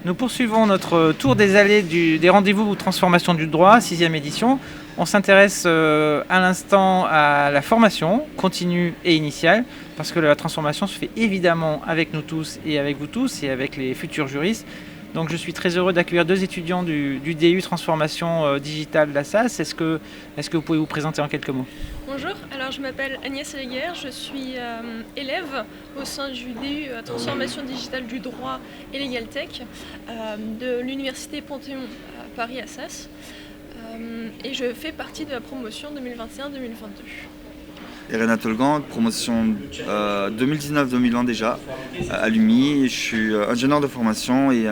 Nous poursuivons notre tour des allées des rendez-vous transformation du droit, 6e édition. On s'intéresse à l'instant à la formation continue et initiale, parce que la transformation se fait évidemment avec nous tous et avec vous tous et avec les futurs juristes. Donc je suis très heureux d'accueillir deux étudiants du DU Transformation Digitale de la SAS. Est-ce que vous pouvez vous présenter en quelques mots ? Bonjour, alors je m'appelle Agnès Alleguer, je suis élève au sein du DU Transformation Digitale du droit et Legal Tech de l'Université Panthéon Paris Assas et je fais partie de la promotion 2021-2022. Renat Tolgan, promotion 2019-2020 déjà, à l'UMI. Je suis ingénieur de formation et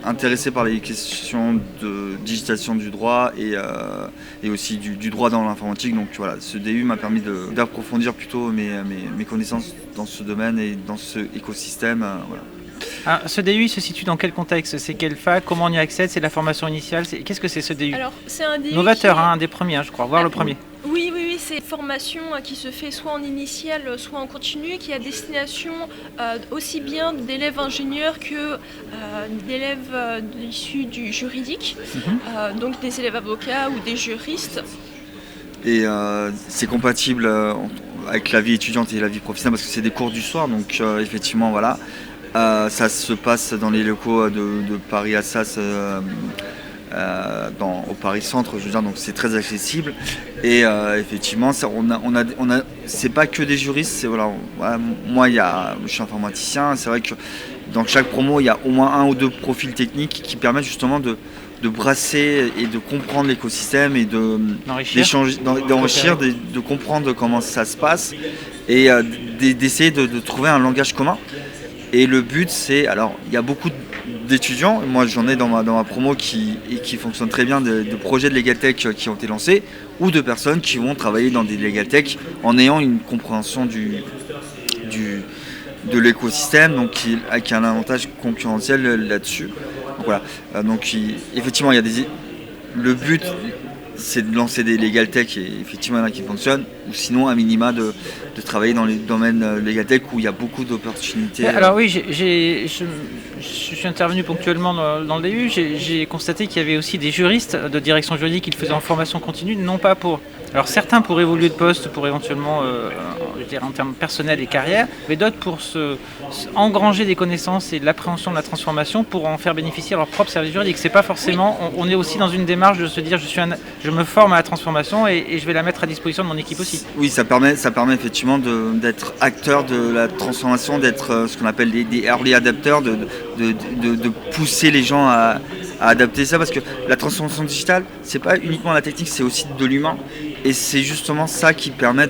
intéressé par les questions de digitalisation du droit et aussi du droit dans l'informatique. Donc voilà, ce DU m'a permis d'approfondir plutôt mes connaissances dans ce domaine et dans ce écosystème. Voilà. Alors, ce DU se situe dans quel contexte ? C'est quelle fac ? Comment on y accède ? C'est la formation initiale ? Qu'est-ce que c'est ce DU ? Alors, c'est un DU novateur, un des premiers, je crois, voire le premier. Oui, c'est une formation qui se fait soit en initiale, soit en continu, qui a destination aussi bien d'élèves ingénieurs que d'élèves issus du juridique, donc des élèves avocats ou des juristes. Et c'est compatible avec la vie étudiante et la vie professionnelle parce que c'est des cours du soir, donc effectivement voilà. Ça se passe dans les locaux de Paris Assas, au Paris Centre, je veux dire, donc c'est très accessible. Et effectivement, c'est pas que des juristes. C'est, voilà, moi, je suis informaticien. C'est vrai que dans chaque promo, il y a au moins un ou deux profils techniques qui permettent justement de brasser et de comprendre l'écosystème et d'enrichir, de comprendre comment ça se passe et d'essayer de trouver un langage commun. Et le but, c'est, alors il y a beaucoup d'étudiants, moi j'en ai dans ma promo qui fonctionnent très bien, de projets de Legal Tech qui ont été lancés, ou de personnes qui vont travailler dans des Legal Tech en ayant une compréhension de l'écosystème, donc qui a un avantage concurrentiel là-dessus. Donc voilà, effectivement le but, c'est de lancer des Legal Tech et effectivement il y en a qui fonctionnent, ou sinon à minima de travailler dans les domaines Legal Tech où il y a beaucoup d'opportunités. Alors oui, je suis intervenu ponctuellement dans le DU, j'ai constaté qu'il y avait aussi des juristes de direction juridique qui le faisaient en formation continue, non pas pour... Alors certains pour évoluer de poste, pour éventuellement, en termes personnels et carrière, mais d'autres pour engranger des connaissances et de l'appréhension de la transformation pour en faire bénéficier leur propre service juridique. C'est pas forcément... Oui. On est aussi dans une démarche de se dire je me forme à la transformation et je vais la mettre à disposition de mon équipe aussi. Oui, ça permet effectivement d'être acteur de la transformation, d'être ce qu'on appelle des early adapters, de pousser les gens à adapter ça, parce que la transformation digitale, c'est pas uniquement la technique, c'est aussi de l'humain. Et c'est justement ça qui permet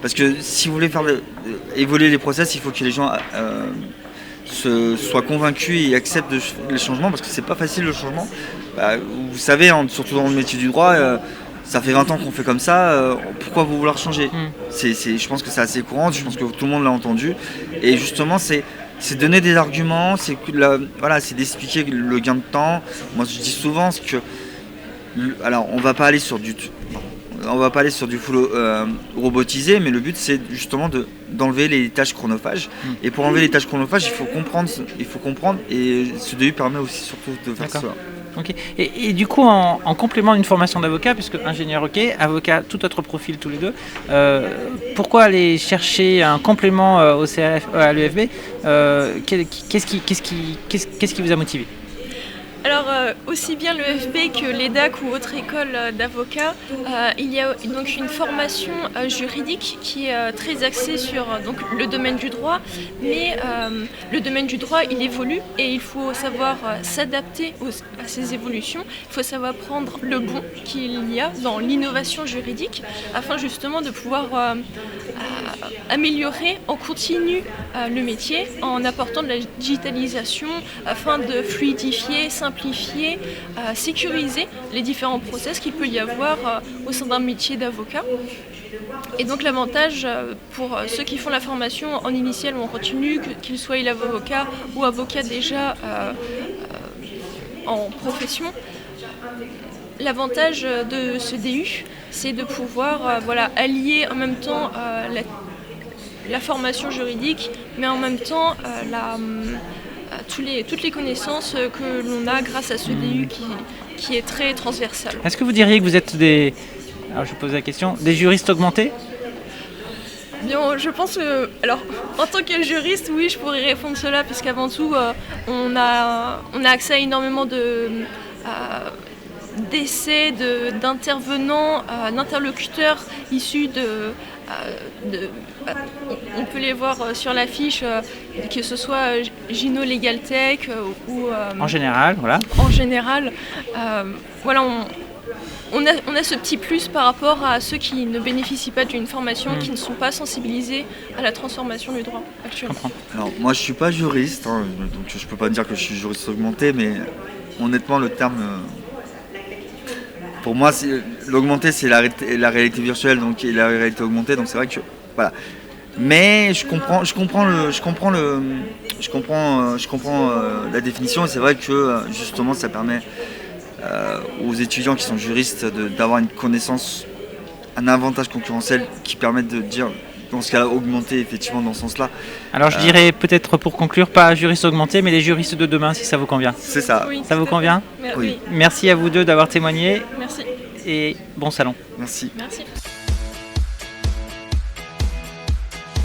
parce que si vous voulez faire évoluer les process, il faut que les gens soient convaincus et acceptent les changements, parce que c'est pas facile le changement. Vous savez, surtout dans le métier du droit, ça fait 20 ans qu'on fait comme ça, pourquoi vous vouloir changer ? Je pense que c'est assez courant, je pense que tout le monde l'a entendu. Et justement, c'est donner des arguments, c'est d'expliquer le gain de temps. Moi, je dis souvent que... Alors, on va pas aller sur du full robotisé, mais le but, c'est justement d'enlever les tâches chronophages. Et pour enlever les tâches chronophages, il faut comprendre, et ce DU permet aussi surtout de faire ça. Okay. Et du coup, en complément d'une formation d'avocat, puisque ingénieur ok, avocat, tout autre profil tous les deux, pourquoi aller chercher un complément au CRF, à l'EFB qu'est-ce qui vous a motivé ? Alors, aussi bien l'EFB que l'EDAC ou autre école d'avocats, il y a donc une formation juridique qui est très axée sur le domaine du droit, mais le domaine du droit, il évolue et il faut savoir s'adapter à ces évolutions. Il faut savoir prendre le bon qu'il y a dans l'innovation juridique afin justement de pouvoir améliorer en continu le métier en apportant de la digitalisation afin de fluidifier, simplifier, sécuriser les différents process qu'il peut y avoir au sein d'un métier d'avocat. Et donc l'avantage pour ceux qui font la formation en initiale ou en continu, qu'ils soient élèves avocats ou avocats déjà en profession, l'avantage de ce DU, c'est de pouvoir allier en même temps la formation juridique, mais en même temps toutes les connaissances que l'on a grâce à ce DU qui est très transversal. Est-ce que vous diriez que vous êtes alors je vous pose la question, des juristes augmentés? Bien, je pense que, alors, en tant que juriste, oui, je pourrais répondre cela, puisqu'avant tout, on a accès à énormément d'essais, d'intervenants, d'interlocuteurs issus on peut les voir sur l'affiche, que ce soit Gino Legal Tech ou... En général, voilà. En général, voilà, on a ce petit plus par rapport à ceux qui ne bénéficient pas d'une formation, qui ne sont pas sensibilisés à la transformation du droit actuellement. Alors moi je suis pas juriste, hein, donc je peux pas dire que je suis juriste augmenté, mais honnêtement le terme, pour moi l'augmenté c'est la réalité virtuelle donc, et la réalité augmentée, donc c'est vrai que voilà. Mais je comprends la définition, et c'est vrai que justement ça permet aux étudiants qui sont juristes d'avoir une connaissance, un avantage concurrentiel qui permet de dire, dans ce cas-là, augmenter effectivement dans ce sens-là. Alors je dirais peut-être pour conclure, pas juristes augmentés, mais les juristes de demain, si ça vous convient. C'est ça. Oui, ça vous convient? Oui. Merci à vous deux d'avoir témoigné. Merci. Et bon salon. Merci. Merci.